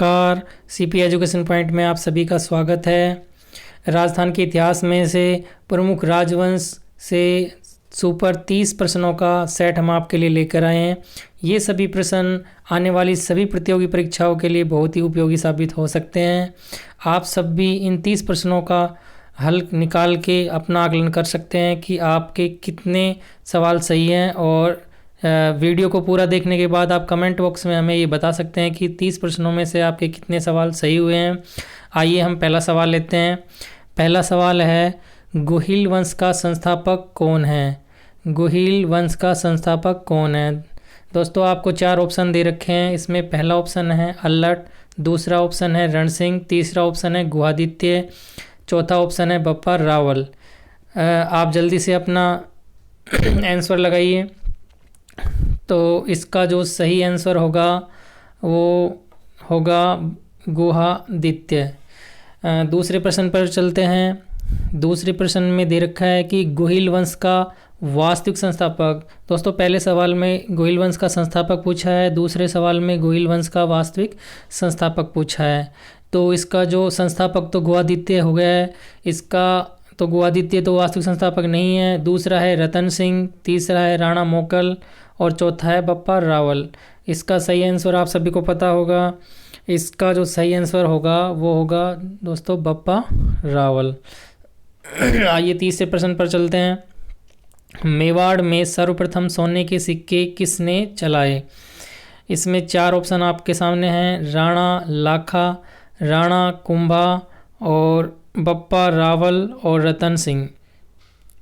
नमस्कार, CP education point में आप सभी का स्वागत है। राजस्थान के इतिहास में से प्रमुख राजवंश से सुपर 30 प्रश्नों का सेट हम आपके लिए लेकर आए हैं। ये सभी प्रश्न आने वाली सभी प्रतियोगी परीक्षाओं के लिए बहुत ही उपयोगी साबित हो सकते हैं। आप सब भी इन 30 प्रश्नों का हल निकाल के अपना आकलन कर सकते हैं कि आपके कितने सवाल सही हैं, और वीडियो को पूरा देखने के बाद आप कमेंट बॉक्स में हमें ये बता सकते हैं कि 30 प्रश्नों में से आपके कितने सवाल सही हुए हैं। आइए हम पहला सवाल लेते हैं। पहला सवाल है, गुहिल वंश का संस्थापक कौन है? गुहिल वंश का संस्थापक कौन है? दोस्तों आपको 4 ऑप्शन दे रखे हैं। इसमें पहला ऑप्शन है अल्लट, दूसरा ऑप्शन है रण सिंह, तीसरा ऑप्शन है गुहादित्य, चौथा ऑप्शन है बप्पा रावल। आप जल्दी से अपना आंसर लगाइए। तो इसका जो सही आंसर होगा वो होगा गुहादित्य। दूसरे प्रश्न पर चलते हैं। दूसरे प्रश्न में दे रखा है कि गुहिल वंश का वास्तविक संस्थापक। दोस्तों पहले सवाल में गुहिल वंश का संस्थापक पूछा है, दूसरे सवाल में गुहिल वंश का वास्तविक संस्थापक पूछा है। तो इसका जो संस्थापक तो गुहादित्य हो गया है, इसका तो गुहादित्य तो वास्तविक संस्थापक नहीं है। दूसरा है रतन सिंह, तीसरा है राणा मोकल और चौथा है बप्पा रावल। इसका सही आंसर आप सभी को पता होगा। इसका जो सही आंसर होगा वो होगा दोस्तों बप्पा रावल। आइए तीसरे प्रश्न पर चलते हैं। मेवाड़ में सर्वप्रथम सोने के सिक्के किसने चलाए? इसमें 4 ऑप्शन आपके सामने हैं, राणा लाखा, राणा कुंभा और बप्पा रावल और रतन सिंह।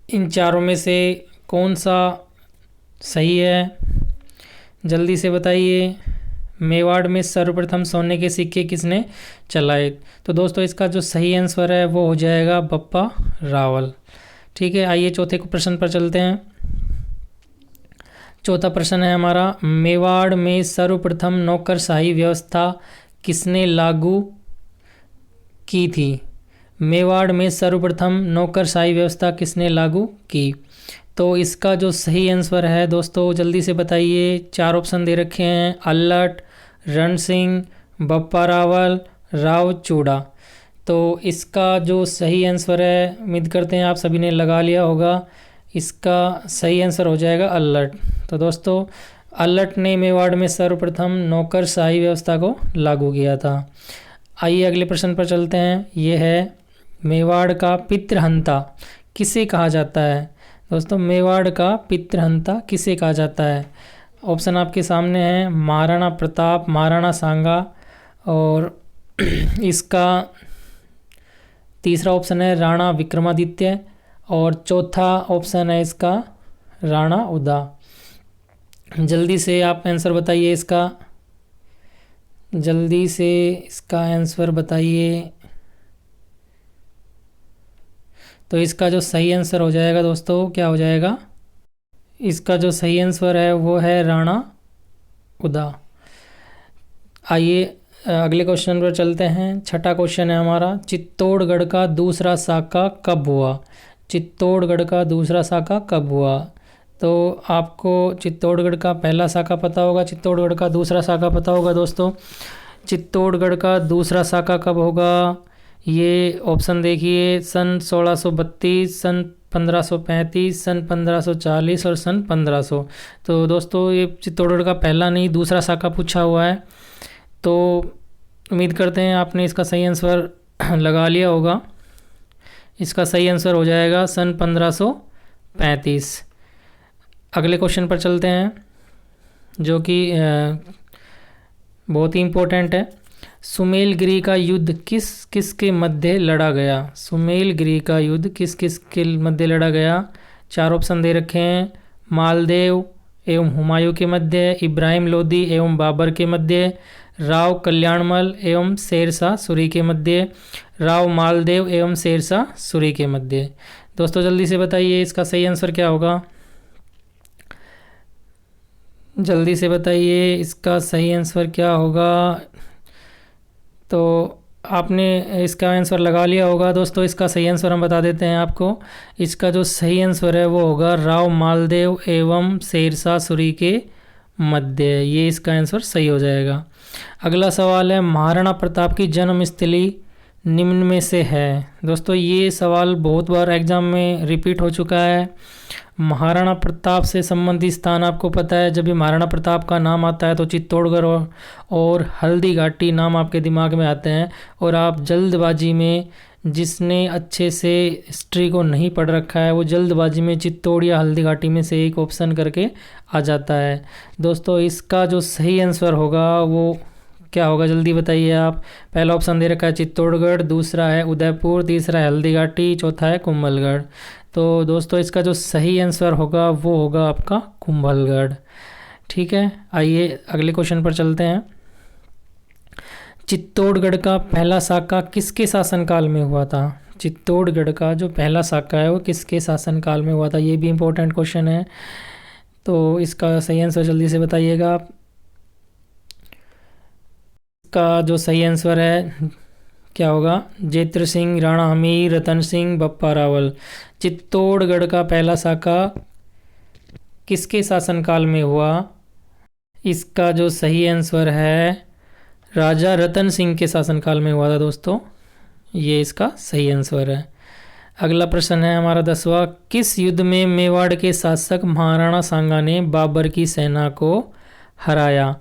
इन चारों में से कौन सा सही है? जल्दी से बताइए। मेवाड़ में सर्वप्रथम सोने के सिक्के किसने चलाए? तो दोस्तों इसका जो सही आंसर है वो हो जाएगा बप्पा रावल। ठीक है, आइए चौथे प्रश्न पर चलते हैं। चौथा प्रश्न है हमारा, मेवाड़ में सर्वप्रथम नौकरशाही व्यवस्था किसने लागू की थी? मेवाड़ में सर्वप्रथम नौकरशाही व्यवस्था किसने लागू की? तो इसका जो सही आंसर है दोस्तों जल्दी से बताइए। 4 ऑप्शन दे रखे हैं, अल्लट, रण सिंह, बप्पा रावल, राव चूड़ा। तो इसका जो सही आंसर है, उम्मीद करते हैं आप सभी ने लगा लिया होगा। इसका सही आंसर हो जाएगा अल्लट। तो दोस्तों अल्लट ने मेवाड़ में सर्वप्रथम नौकरशाही व्यवस्था को लागू किया था। आइए अगले प्रश्न पर चलते हैं। ये है, मेवाड़ का पितृहंता किसे कहा जाता है? दोस्तों मेवाड़ का पितृहंता किसे कहा जाता है? ऑप्शन आपके सामने हैं, महाराणा प्रताप, महाराणा सांगा और इसका तीसरा ऑप्शन है राणा विक्रमादित्य और चौथा ऑप्शन है इसका राणा उदा। जल्दी से आप आंसर बताइए इसका। जल्दी से इसका आंसर बताइए। तो इसका जो सही आंसर हो जाएगा दोस्तों क्या हो जाएगा? इसका जो सही आंसर है वो है राणा उदा। आइए अगले क्वेश्चन पर चलते हैं। छठा क्वेश्चन है हमारा, चित्तौड़गढ़ का दूसरा साका कब हुआ? चित्तौड़गढ़ का दूसरा साका कब हुआ? तो आपको चित्तौड़गढ़ का पहला साका पता होगा, चित्तौड़गढ़ का दूसरा साका पता होगा। दोस्तों चित्तौड़गढ़ का दूसरा साका कब होगा? ये ऑप्शन देखिए, सन 1632, सन 1535, सन 1540 और सन 1500। तो दोस्तों ये चित्तौड़गढ़ का पहला नहीं दूसरा साका पूछा हुआ है। तो उम्मीद करते हैं आपने इसका सही आंसर लगा लिया होगा। इसका सही आंसर हो जाएगा सन 1535। अगले क्वेश्चन पर चलते हैं जो कि बहुत ही इम्पोर्टेंट है। सुमेलगिरी का युद्ध किस किस के मध्य लड़ा गया? सुमेलगिरी का युद्ध किस किस के मध्य लड़ा गया? 4 ऑप्शन दे रखे हैं, मालदेव एवं हुमायूं के मध्य, इब्राहिम लोदी एवं बाबर के मध्य, राव कल्याणमल एवं शेरशाह सूरी के मध्य, राव मालदेव एवं शेरशाह सूरी के मध्य। दोस्तों जल्दी से बताइए इसका सही आंसर क्या होगा? जल्दी से बताइए इसका सही आंसर क्या होगा? तो आपने इसका आंसर लगा लिया होगा। दोस्तों इसका सही आंसर हम बता देते हैं आपको। इसका जो सही आंसर है वो होगा राव मालदेव एवं शेरशाह सूरी के मध्य। ये इसका आंसर सही हो जाएगा। अगला सवाल है, महाराणा प्रताप की जन्मस्थली निम्न में से है। दोस्तों ये सवाल बहुत बार एग्जाम में रिपीट हो चुका है। महाराणा प्रताप से संबंधित स्थान आपको पता है, जब भी महाराणा प्रताप का नाम आता है तो चित्तौड़गढ़ और हल्दी घाटी नाम आपके दिमाग में आते हैं। और आप जल्दबाजी में, जिसने अच्छे से हिस्ट्री को नहीं पढ़ रखा है वो जल्दबाजी में चित्तौड़ या हल्दी घाटी में से एक ऑप्शन करके आ जाता है। दोस्तों इसका जो सही आंसर होगा वो क्या होगा, जल्दी बताइए आप। पहला ऑप्शन दे रखा है चित्तौड़गढ़, दूसरा है उदयपुर, तीसरा है हल्दी घाटी, चौथा है कुंभलगढ़। तो दोस्तों इसका जो सही आंसर होगा वो होगा आपका कुंभलगढ़। ठीक है, आइए अगले क्वेश्चन पर चलते हैं। चित्तौड़गढ़ का पहला साका किसके शासनकाल में हुआ था? चित्तौड़गढ़ का जो पहला साका है वो किसके शासनकाल में हुआ था? ये भी इम्पोर्टेंट क्वेश्चन है, तो इसका सही आंसर जल्दी से बताइएगा आप। का जो सही आंसर है क्या होगा? जेत्र सिंह, राणा हमीर, रतन सिंह, बप्पा रावल। चित्तौड़गढ़ का पहला साका किसके शासनकाल में हुआ? इसका जो सही आंसर है राजा रतन सिंह के शासनकाल में हुआ था दोस्तों, ये इसका सही आंसर है। अगला प्रश्न है हमारा 10वां, किस युद्ध में मेवाड़ के शासक महाराणा सांगा ने बाबर की सेना को हराया?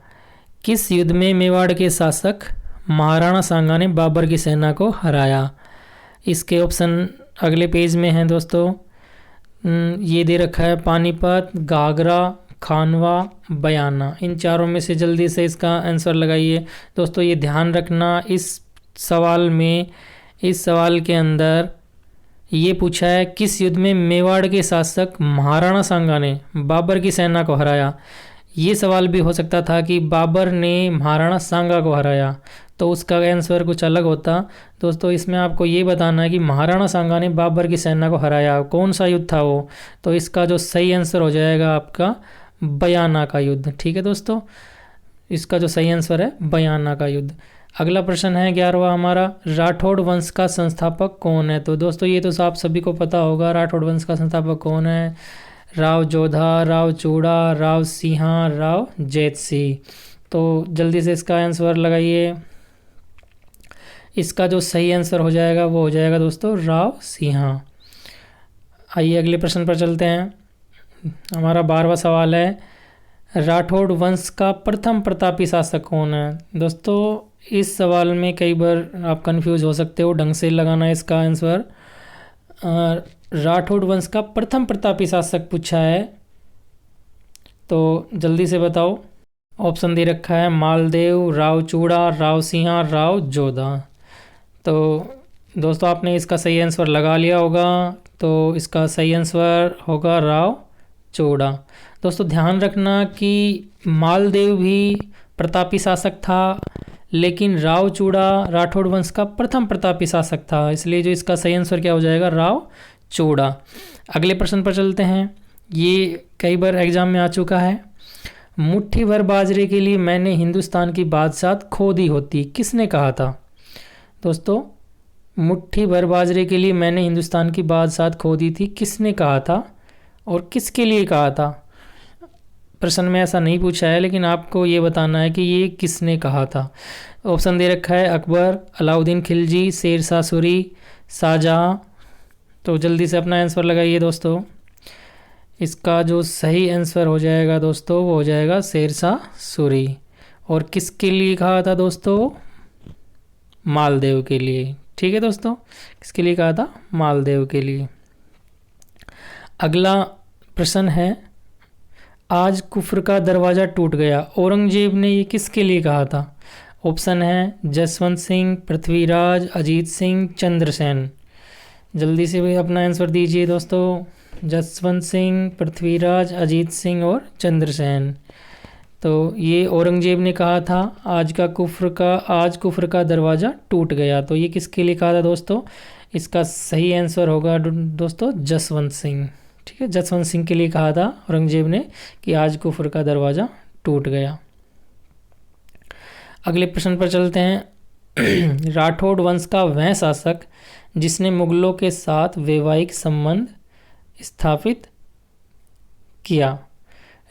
किस युद्ध में मेवाड़ के शासक महाराणा सांगा ने बाबर की सेना को हराया? इसके ऑप्शन अगले पेज में हैं दोस्तों। ये दे रखा है पानीपत, घाघरा, खानवा, बयाना। इन चारों में से जल्दी से इसका आंसर लगाइए। दोस्तों ये ध्यान रखना, इस सवाल के अंदर ये पूछा है किस युद्ध में मेवाड़ के शासक महाराणा सांगा ने बाबर की सेना को हराया। ये सवाल भी हो सकता था कि बाबर ने महाराणा सांगा को हराया, तो उसका आंसर कुछ अलग होता। दोस्तों इसमें आपको ये बताना है कि महाराणा सांगा ने बाबर की सेना को हराया, कौन सा युद्ध था वो? तो इसका जो सही आंसर हो जाएगा आपका बयाना का युद्ध। ठीक है दोस्तों, इसका जो सही आंसर है बयाना का युद्ध। अगला प्रश्न है 11वां हमारा, राठौड़ वंश का संस्थापक कौन है? तो दोस्तों ये तो आप सभी को पता होगा, राठौड़ वंश का संस्थापक कौन है? राव जोधा, राव चूड़ा, राव सिंहा, राव जैतसिंह। तो जल्दी से इसका आंसर लगाइए। इसका जो सही आंसर हो जाएगा वो हो जाएगा दोस्तों राव सिंहा। आइए अगले प्रश्न पर चलते हैं। हमारा 12वां सवाल है, राठौड़ वंश का प्रथम प्रतापी शासक कौन है? दोस्तों इस सवाल में कई बार आप कंफ्यूज हो सकते हो, ढंग से लगाना है इसका आंसर। राठौड़ वंश का प्रथम प्रतापी शासक पूछा है, तो जल्दी से बताओ। ऑप्शन दे रखा है मालदेव, राव चूड़ा, राव सिंहा, राव जोधा। तो दोस्तों आपने इसका सही आंसर लगा लिया होगा, तो इसका सही आंसर होगा राव चूड़ा। दोस्तों ध्यान रखना कि मालदेव भी प्रतापी शासक था, लेकिन राव चूड़ा राठौड़ वंश का प्रथम प्रतापी शासक था, इसलिए जो इसका सही आंसर क्या हो जाएगा? राव चूड़ा। अगले प्रश्न पर चलते हैं, ये कई बार एग्जाम में आ चुका है। मुट्ठी भर बाजरे के लिए मैंने हिंदुस्तान की बादशाहत खो दी होती, किसने कहा था? दोस्तों मुट्ठी भर बाजरे के लिए मैंने हिंदुस्तान की बादशाहत खो दी थी, किसने कहा था और किसके लिए कहा था? प्रश्न में ऐसा नहीं पूछा है, लेकिन आपको ये बताना है कि ये किसने कहा था। ऑप्शन दे रखा है अकबर, अलाउद्दीन खिलजी, शेरशाह सूरी, शाहजहाँ। तो जल्दी से अपना आंसर लगाइए दोस्तों। इसका जो सही आंसर हो जाएगा दोस्तों वो हो जाएगा शेरशाह सूरी। और किसके लिए कहा था दोस्तों? मालदेव के लिए। ठीक है दोस्तों, किसके लिए कहा था? मालदेव के लिए। अगला प्रश्न है, आज कुफ्र का दरवाज़ा टूट गया, औरंगजेब ने ये किसके लिए कहा था? ऑप्शन है जसवंत सिंह, पृथ्वीराज, अजीत सिंह, चंद्रसेन। जल्दी से भी अपना आंसर दीजिए दोस्तों। जसवंत सिंह, पृथ्वीराज, अजीत सिंह और चंद्रसेन। तो ये औरंगजेब ने कहा था आज कुफ्र का दरवाज़ा टूट गया, तो ये किसके लिए कहा था दोस्तों? इसका सही आंसर होगा दोस्तों जसवंत सिंह। ठीक है, जसवंत सिंह के लिए कहा था औरंगजेब ने कि आज कुफ्र का दरवाज़ा टूट गया। अगले प्रश्न पर चलते हैं। राठौड़ वंश का वह शासक जिसने मुगलों के साथ वैवाहिक संबंध स्थापित किया।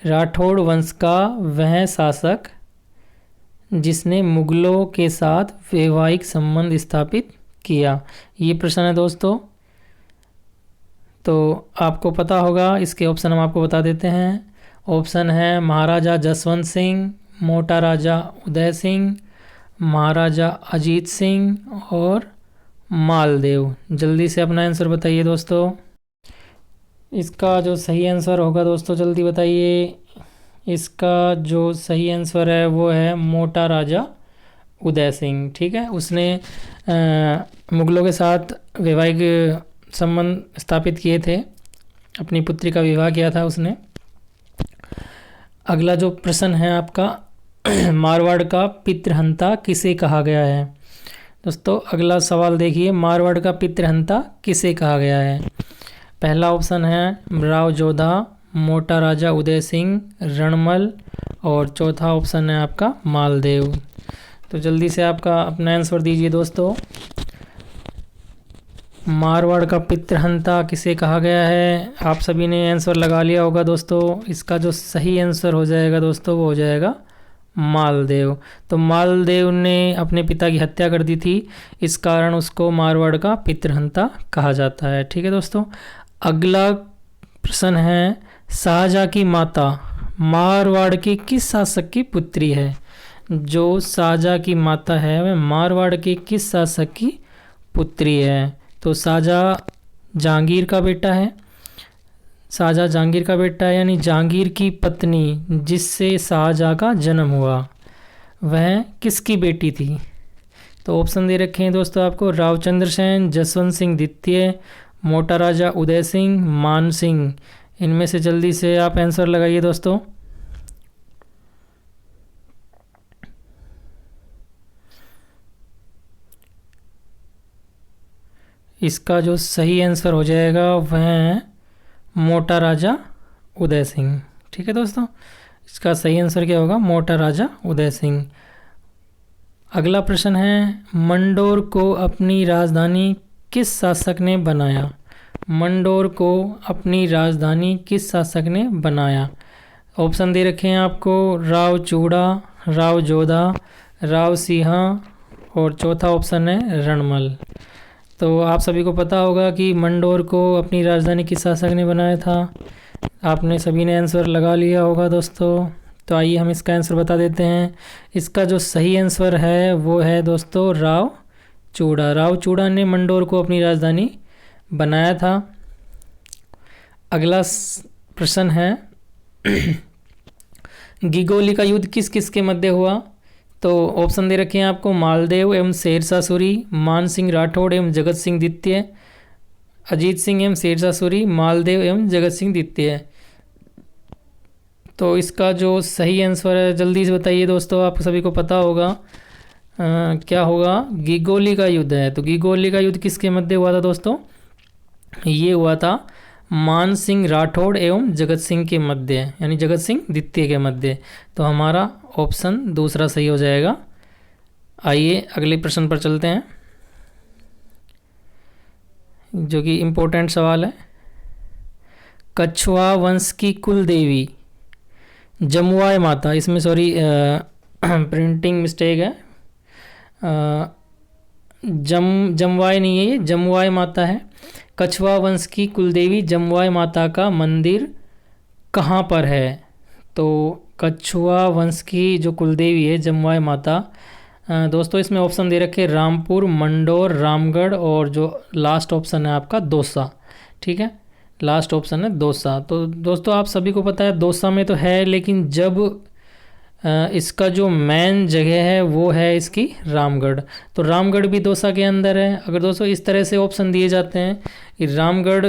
राठौड़ वंश का वह शासक जिसने मुगलों के साथ वैवाहिक संबंध स्थापित किया? ये प्रश्न है दोस्तों। तो आपको पता होगा, इसके ऑप्शन हम आपको बता देते हैं। ऑप्शन है महाराजा जसवंत सिंह, मोटा राजा उदय सिंह, महाराजा अजीत सिंह और मालदेव। जल्दी से अपना आंसर बताइए दोस्तों। इसका जो सही आंसर होगा दोस्तों, जल्दी बताइए। इसका जो सही आंसर है वो है मोटा राजा उदय सिंह। ठीक है, उसने मुगलों के साथ वैवाहिक संबंध स्थापित किए थे, अपनी पुत्री का विवाह किया था उसने। अगला जो प्रश्न है आपका, मारवाड़ का पितृहंता किसे कहा गया है? दोस्तों अगला सवाल देखिए, मारवाड़ का पितृहंता किसे कहा गया है? पहला ऑप्शन है राव जोधा, मोटा राजा उदय सिंह, रणमल और चौथा ऑप्शन है आपका मालदेव। तो जल्दी से आपका अपना आंसर दीजिए दोस्तों। मारवाड़ का पितृहंता किसे कहा गया है? आप सभी ने आंसर लगा लिया होगा दोस्तों। इसका जो सही आंसर हो जाएगा दोस्तों वो हो जाएगा मालदेव। तो मालदेव ने अपने पिता की हत्या कर दी थी, इस कारण उसको मारवाड़ का पितृहंता कहा जाता है। ठीक है दोस्तों, अगला प्रश्न है, शाहजहाँ की माता मारवाड़ के किस शासक की पुत्री है? जो शाहजहाँ की माता है वह मारवाड़ के किस शासक की पुत्री है? तो शाहजहाँ जहांगीर का बेटा है, शाहजहाँ जहांगीर का बेटा है, यानी जहांगीर की पत्नी जिससे शाहजहाँ का जन्म हुआ वह किसकी बेटी थी? तो ऑप्शन दे रखे हैं दोस्तों आपको, रावचंद्र सेन, जसवंत सिंह द्वितीय, मोटा राजा उदय सिंह, मान सिंह। इनमें से जल्दी से आप आंसर लगाइए दोस्तों। इसका जो सही आंसर हो जाएगा वह है मोटा राजा उदय सिंह। ठीक है दोस्तों, इसका सही आंसर क्या होगा? मोटा राजा उदय सिंह। अगला प्रश्न है, मंडोर को अपनी राजधानी किस शासक ने बनाया? मंडोर को अपनी राजधानी किस शासक ने बनाया? ऑप्शन दे रखे हैं आपको, राव चूड़ा, राव जोधा, राव सिंहा और चौथा ऑप्शन है रणमल। तो आप सभी को पता होगा कि मंडोर को अपनी राजधानी किस शासक ने बनाया था। आपने सभी ने आंसर लगा लिया होगा दोस्तों। तो आइए हम इसका आंसर बता देते हैं। इसका जो सही आंसर है वो है दोस्तों राव चूड़ा। राव चूड़ा ने मंडोर को अपनी राजधानी बनाया था। अगला प्रश्न है, गिगोली का युद्ध किस किस के मध्य हुआ? तो ऑप्शन दे रखे हैं आपको, मालदेव एवं शेरशाह सूरी, मान सिंह राठौड़ एवं जगत सिंह द्वितीय, अजीत सिंह एवं शेरशाह सूरी, मालदेव एवं जगत सिंह द्वितीय। तो इसका जो सही आंसर है जल्दी से बताइए दोस्तों, आप सभी को पता होगा क्या होगा? गिगोली का युद्ध है। तो गिगोली का युद्ध किसके मध्य हुआ था दोस्तों? ये हुआ था मान सिंह राठौड़ एवं जगत सिंह के मध्य, यानी जगत सिंह द्वितीय के मध्य। तो हमारा ऑप्शन दूसरा सही हो जाएगा। आइए अगले प्रश्न पर चलते हैं, जो कि इम्पोर्टेंट सवाल है। कछवाहा वंश की कुल देवी जमुआय माता, इसमें सॉरी प्रिंटिंग मिस्टेक है, जमुआय नहीं है, ये जमुआय माता है। कछवाहा वंश की कुलदेवी जमुआय माता का मंदिर कहाँ पर है? तो कछवाहा वंश की जो कुलदेवी है जमुआय माता, दोस्तों इसमें ऑप्शन दे रखे रामपुर, मंडोर, रामगढ़ और जो लास्ट ऑप्शन है आपका दौसा। ठीक है, लास्ट ऑप्शन है दौसा। तो दोस्तों आप सभी को पता है दौसा में तो है, लेकिन जब इसका जो मेन जगह है वो है इसकी रामगढ़। तो रामगढ़ भी दौसा के अंदर है। अगर दोस्तों इस तरह से ऑप्शन दिए जाते हैं कि रामगढ़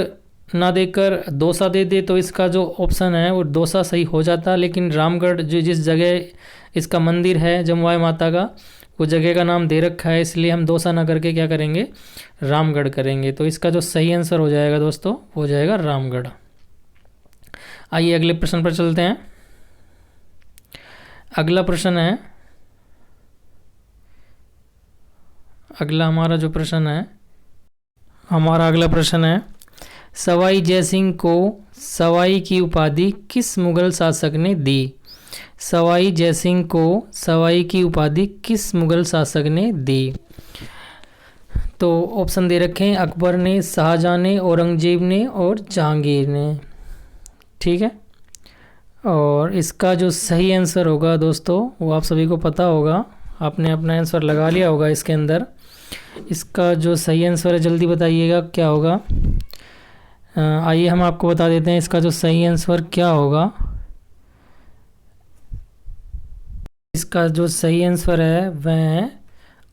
ना देकर दौसा दे दे तो इसका जो ऑप्शन है वो दौसा सही हो जाता, लेकिन रामगढ़ जो जिस जगह इसका मंदिर है जमुआय माता का, वो जगह का नाम दे रखा है, इसलिए हम दौसा ना करके क्या करेंगे? रामगढ़ करेंगे। तो इसका जो सही आंसर हो जाएगा दोस्तों वो हो जाएगा रामगढ़। आइए अगले प्रश्न पर चलते हैं। अगला प्रश्न है, हमारा अगला प्रश्न है, सवाई जयसिंह को सवाई की उपाधि किस मुगल शासक ने दी? सवाई जयसिंह को सवाई की उपाधि किस मुगल शासक ने दी? तो ऑप्शन दे रखे हैं, अकबर ने, शाहजहां ने, औरंगजेब ने और जहांगीर ने। ठीक है, और इसका जो सही आंसर होगा दोस्तों वो आप सभी को पता होगा, आपने अपना आंसर लगा लिया होगा इसके अंदर। इसका जो सही आंसर है जल्दी बताइएगा क्या होगा। आइए हम आपको बता देते हैं इसका जो सही आंसर क्या होगा। इसका जो सही आंसर है वह है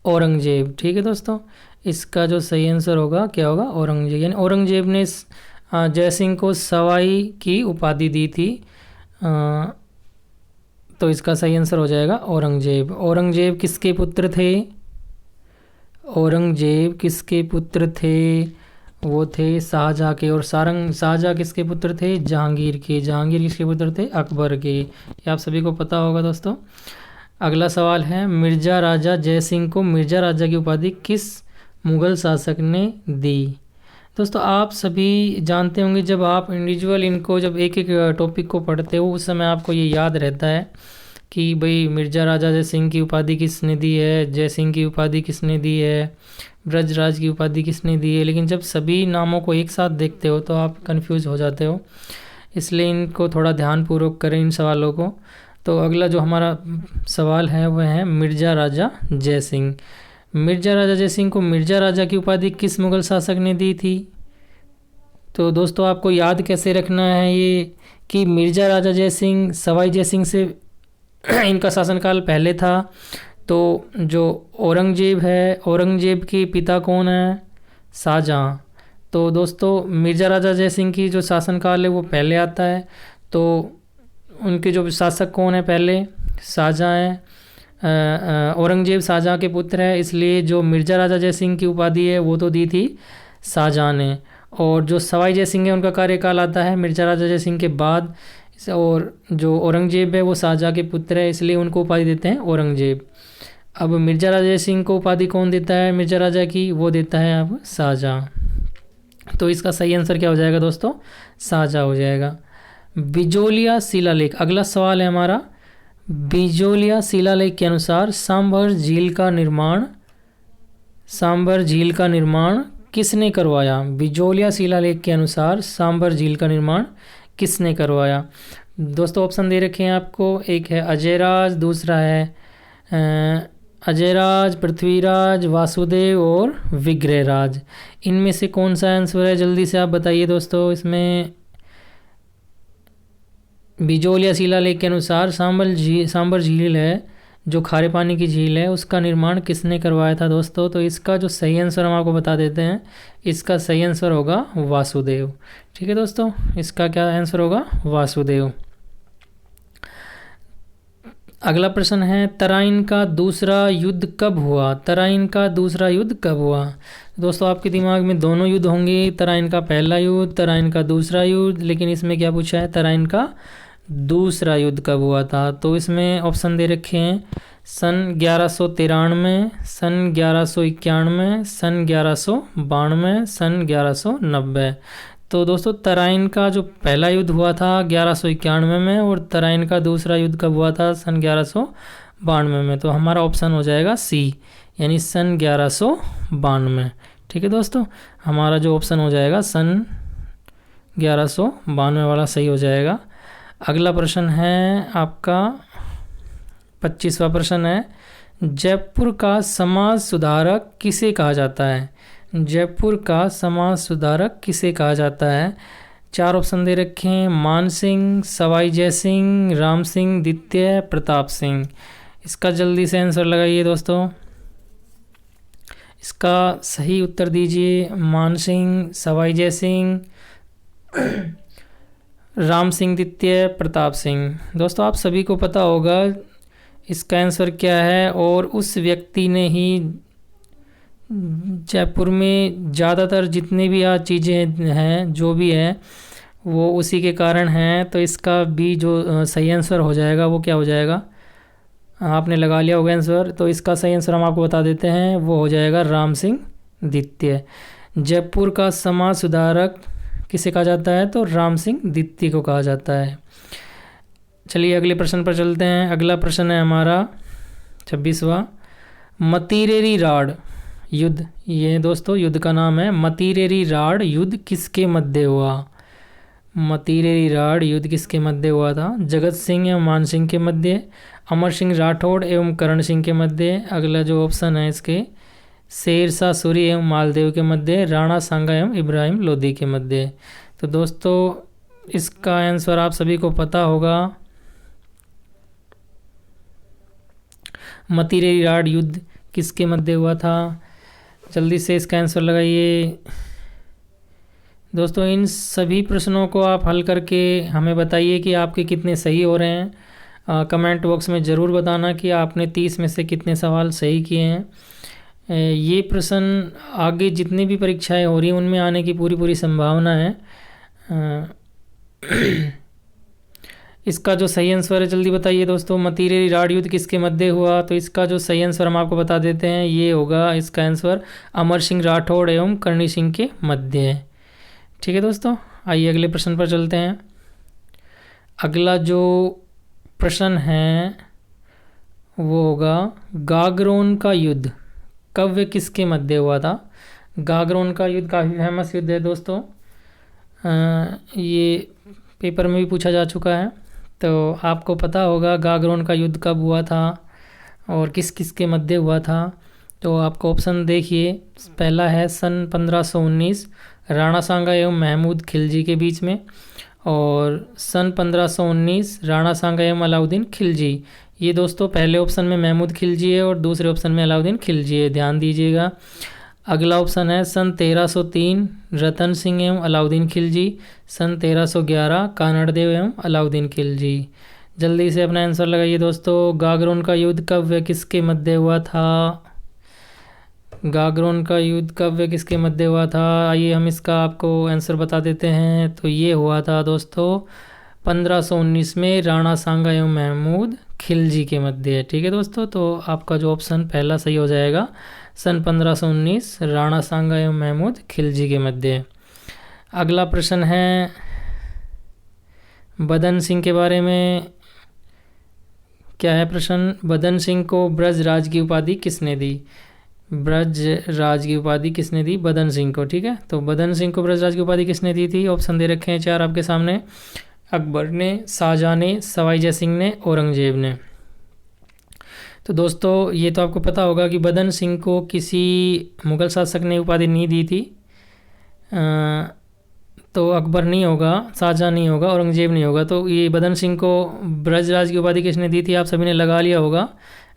औरंगजेब। ठीक है दोस्तों, इसका जो सही आंसर होगा क्या होगा, औरंगजेब। यानी औरंगजेब ने जयसिंह को सवाई की उपाधि दी थी। तो इसका सही आंसर हो जाएगा औरंगजेब। औरंगजेब किसके पुत्र थे? औरंगजेब किसके पुत्र थे? वो थे शाहजहां के। और शाहजहां किसके पुत्र थे? जहांगीर के। जहांगीर किसके पुत्र थे? अकबर के। ये आप सभी को पता होगा दोस्तों। अगला सवाल है, मिर्जा राजा जयसिंह को मिर्जा राजा की उपाधि किस मुगल शासक ने दी? दोस्तों आप सभी जानते होंगे, जब आप इंडिविजुअल इनको जब एक एक टॉपिक को पढ़ते हो उस समय आपको ये याद रहता है कि भाई मिर्जा राजा जयसिंह की उपाधि किसने दी है, जयसिंह की उपाधि किसने दी है, ब्रजराज की उपाधि किसने दी है। लेकिन जब सभी नामों को एक साथ देखते हो तो आप कंफ्यूज हो जाते हो, इसलिए इनको थोड़ा ध्यानपूर्वक करें इन सवालों को। तो अगला जो हमारा सवाल है वह है मिर्जा राजा जयसिंह। मिर्जा राजा जयसिंह को मिर्जा राजा की उपाधि किस मुगल शासक ने दी थी? तो दोस्तों आपको याद कैसे रखना है ये कि मिर्जा राजा जयसिंह सवाई जयसिंह से इनका शासनकाल पहले था। तो जो औरंगजेब है, औरंगजेब के पिता कौन है? शाहजहां। तो दोस्तों मिर्जा राजा जयसिंह की जो शासनकाल है वो पहले आता है। तो उनके जो शासक कौन है पहले? शाहजहां है। औरंगजेब शाहजहां के पुत्र है, इसलिए जो मिर्जा राजा जयसिंह की उपाधि है वो तो दी थी शाहजहां ने। और जो सवाई जयसिंह है उनका कार्यकाल आता है मिर्जा राजा जयसिंह के बाद। और जो औरंगजेब है वो शाहजहां के पुत्र है, इसलिए उनको उपाधि देते हैं औरंगजेब। अब मिर्जा राजा जयसिंह को उपाधि कौन देता है मिर्जा राजा की? वो देता है अब शाहजहां। तो इसका सही आंसर क्या हो जाएगा दोस्तों? शाहजहां हो जाएगा। बिजोलिया शिलालेख, अगला सवाल है हमारा। बिजोलिया शिलालेख के अनुसार सांभर झील का निर्माण किसने करवाया? बिजोलिया शिलालेख के अनुसार सांभर झील का निर्माण किसने करवाया? दोस्तों ऑप्शन दे रखे हैं आपको, एक है अजयराज, दूसरा है अजयराज, पृथ्वीराज, वासुदेव और विग्रहराज। इनमें से कौन सा आंसर है जल्दी से आप बताइए दोस्तों। इसमें बिजोलिया शिलालेख के अनुसार सांभर झील है, जो खारे पानी की झील है, उसका निर्माण किसने करवाया था दोस्तों? तो इसका जो सही आंसर हम आपको बता देते हैं, इसका सही आंसर होगा वासुदेव। ठीक है दोस्तों, इसका क्या आंसर होगा? वासुदेव। अगला प्रश्न है, तराइन का दूसरा युद्ध कब हुआ? तराइन का दूसरा युद्ध कब हुआ? दोस्तों आपके दिमाग में दोनों युद्ध होंगे, तराइन का पहला युद्ध, तराइन का दूसरा युद्ध, लेकिन इसमें क्या पूछा है? तराइन का दूसरा युद्ध कब हुआ था? तो इसमें ऑप्शन दे रखे हैं, सन 1193, सन 1191, सन 1192, सन 1190। तो दोस्तों तराइन का जो पहला युद्ध हुआ था 1191 में, और तराइन का दूसरा युद्ध कब हुआ था? सन 1192 में। तो हमारा ऑप्शन हो जाएगा सी, यानी सन 1192। ठीक है दोस्तों, हमारा जो ऑप्शन हो जाएगा सन 1192 वाला सही हो जाएगा। अगला प्रश्न है आपका 25वां प्रश्न है, जयपुर का समाज सुधारक किसे कहा जाता है? जयपुर का समाज सुधारक किसे कहा जाता है? चार ऑप्शन दे रखे हैं, मान सिंह, सवाई जय सिंह, राम सिंह द्वितीय, प्रताप सिंह। इसका जल्दी से आंसर लगाइए दोस्तों। इसका सही उत्तर दीजिए, मान सिंह, सवाई जय सिंह, राम सिंह द्वितीय, प्रताप सिंह। दोस्तों आप सभी को पता होगा इसका आंसर क्या है, और उस व्यक्ति ने ही जयपुर में ज़्यादातर जितनी भी आज चीज़ें हैं जो भी है वो उसी के कारण हैं। तो इसका भी जो सही आंसर हो जाएगा वो क्या हो जाएगा? आपने लगा लिया होगा आंसर, तो इसका सही आंसर हम आपको बता देते हैं, वो हो जाएगा राम सिंह द्वितीय। जयपुर का समाज सुधारक किसे कहा जाता है? तो राम सिंह द्वितीय को कहा जाता है। चलिए अगले प्रश्न पर चलते हैं। अगला प्रश्न है हमारा 26वां। मतीरेरी राड युद्ध, ये दोस्तों युद्ध का नाम है। मतीरेरी राड युद्ध किसके मध्य हुआ? मतीरेरी राड युद्ध किसके मध्य हुआ था? जगत सिंह एवं मान सिंह के मध्य, अमर सिंह राठौड़ एवं करण सिंह के मध्य। अगला जो ऑप्शन है इसके, शेरशाह सूरी एवं मालदेव के मध्य, राणा सांगा एवं इब्राहिम लोदी के मध्य। तो दोस्तों इसका आंसर आप सभी को पता होगा। मतीरेरी राड युद्ध किसके मध्य हुआ था? जल्दी से इसका आंसर लगाइए। दोस्तों इन सभी प्रश्नों को आप हल करके हमें बताइए कि आपके कितने सही हो रहे हैं। कमेंट बॉक्स में ज़रूर बताना कि आपने 30 में से कितने सवाल सही किए हैं। ये प्रश्न आगे जितनी भी परीक्षाएं हो रही हैं उनमें आने की पूरी पूरी संभावना है। इसका जो सही आंसर है जल्दी बताइए दोस्तों। मतीरेरी राड युद्ध किसके मध्य हुआ? तो इसका जो सही आंसर हम आपको बता देते हैं, ये होगा इसका आंसर अमर सिंह राठौड़ एवं करणी सिंह के मध्य है। ठीक है दोस्तों, आइए अगले प्रश्न पर चलते हैं। अगला जो प्रश्न है वो होगा, गागरोन का युद्ध कब व किसके मध्य हुआ था? गागरोन का युद्ध काफ़ी फेमस युद्ध है दोस्तों। ये पेपर में भी पूछा जा चुका है, तो आपको पता होगा गागरोन का युद्ध कब हुआ था और किस किस के मध्य हुआ था। तो आपको ऑप्शन देखिए, पहला है सन 1519 राणा सांगा एवं महमूद खिलजी के बीच में, और सन 1519 राणा सांगा एवं अलाउद्दीन खिलजी। ये दोस्तों पहले ऑप्शन में महमूद खिलजी है और दूसरे ऑप्शन में अलाउद्दीन खिलजी है, ध्यान दीजिएगा। अगला ऑप्शन है सन 1303 रतन सिंह एवं अलाउद्दीन खिलजी, सन 1311 कानड़देव एवं अलाउद्दीन खिलजी। जल्दी से अपना आंसर लगाइए दोस्तों। गागरोन का युद्ध कब व किसके मध्य हुआ था? गागरोन का युद्ध कब व किसके मध्य हुआ था? आइए हम इसका आपको आंसर बता देते हैं। तो ये हुआ था दोस्तों 1519 में राणा सांगा एवं महमूद खिलजी के मध्य। ठीक है दोस्तों, तो आपका जो ऑप्शन पहला सही हो जाएगा, सन 1519 राणा सांगा एवं महमूद खिलजी के मध्य। अगला प्रश्न है बदन सिंह के बारे में। क्या है प्रश्न? बदन सिंह को ब्रज राज की उपाधि किसने दी? ब्रज राज की उपाधि किसने दी बदन सिंह को? ठीक है, तो बदन सिंह को ब्रज राज की उपाधि किसने दी थी? ऑप्शन दे रखे हैं 4 आपके सामने। अकबर ने, शाहजहां ने, सवाई जय सिंह ने, औरंगजेब ने। तो दोस्तों ये तो आपको पता होगा कि बदन सिंह को किसी मुग़ल शासक ने उपाधि नहीं दी थी। तो अकबर नहीं होगा, शाहजहां नहीं होगा, औरंगजेब नहीं होगा। तो ये बदन सिंह को ब्रजराज की उपाधि किसने दी थी? आप सभी ने लगा लिया होगा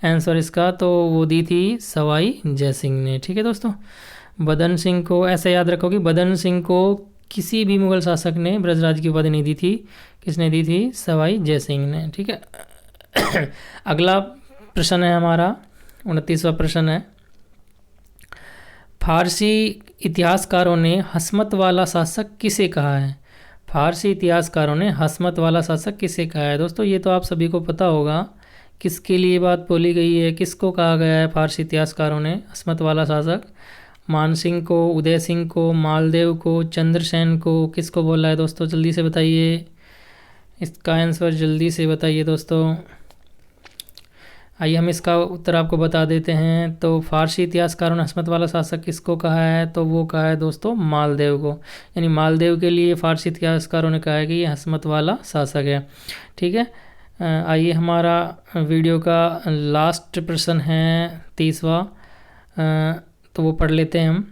आंसर इसका, तो वो दी थी सवाई जय सिंह ने। ठीक है दोस्तों, बदन सिंह को ऐसे याद रखो कि बदन सिंह को किसी भी मुग़ल शासक ने ब्रजराज की उपाधि नहीं दी थी। किसने दी थी? सवाई जय सिंह ने। ठीक है। अगला प्रश्न है हमारा 29वां प्रश्न है, फारसी इतिहासकारों ने हस्मत वाला शासक किसे कहा है? फारसी इतिहासकारों ने हस्मत वाला शासक किसे कहा है? दोस्तों ये तो आप सभी को पता होगा किसके लिए बात बोली गई है, किसको कहा गया है फारसी इतिहासकारों ने हस्मत वाला शासक? मानसिंह को, उदय सिंह को, मालदेव को, चंद्रसेन को, किसको बोला है दोस्तों? जल्दी से बताइए, इसका आंसर जल्दी से बताइए दोस्तों। आइए हम इसका उत्तर आपको बता देते हैं। तो फारसी इतिहासकारों ने हस्मत वाला शासक किसको कहा है? तो वो कहा है दोस्तों मालदेव को, यानी मालदेव के लिए फारसी इतिहासकारों ने कहा है कि ये हस्मत वाला शासक है। ठीक है, आइए हमारा वीडियो का लास्ट प्रश्न है 30वां, तो वो पढ़ लेते हैं हम।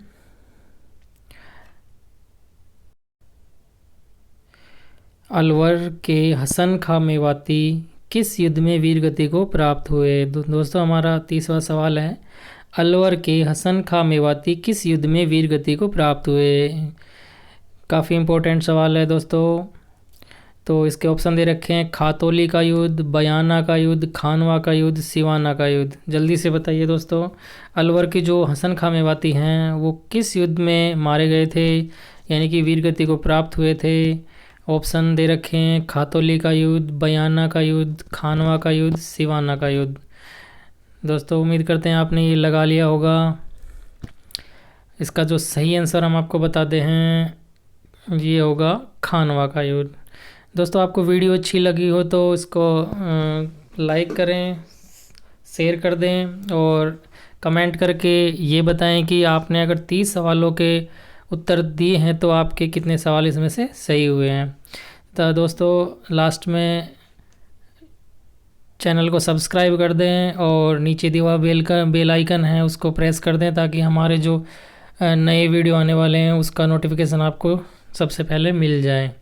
अलवर के हसन खां मेवाती किस युद्ध में वीर गति को प्राप्त हुए? दोस्तों हमारा 30वां सवाल है, अलवर के हसन खां मेवाती किस युद्ध में वीर गति को प्राप्त हुए? काफ़ी इम्पोर्टेंट सवाल है दोस्तों। तो इसके ऑप्शन दे रखे हैं, खातौली का युद्ध, बयाना का युद्ध, खानवा का युद्ध, सिवाना का युद्ध। जल्दी से बताइए दोस्तों, अलवर के जो हसन खां मेवाती हैं वो किस युद्ध में मारे गए थे, यानी कि वीर गति को प्राप्त हुए थे? ऑप्शन दे रखे हैं, खातौली का युद्ध, बयाना का युद्ध, खानवा का युद्ध, सिवाना का युद्ध। दोस्तों उम्मीद करते हैं आपने ये लगा लिया होगा। इसका जो सही आंसर हम आपको बताते हैं ये होगा खानवा का युद्ध। दोस्तों आपको वीडियो अच्छी लगी हो तो इसको लाइक करें, शेयर कर दें और कमेंट करके ये बताएं कि आपने अगर 30 सवालों के उत्तर दिए हैं तो आपके कितने सवाल इसमें से सही हुए हैं। तो दोस्तों लास्ट में चैनल को सब्सक्राइब कर दें और नीचे दिया हुआ बेल आइकन है उसको प्रेस कर दें ताकि हमारे जो नए वीडियो आने वाले हैं उसका नोटिफिकेशन आपको सबसे पहले मिल जाए।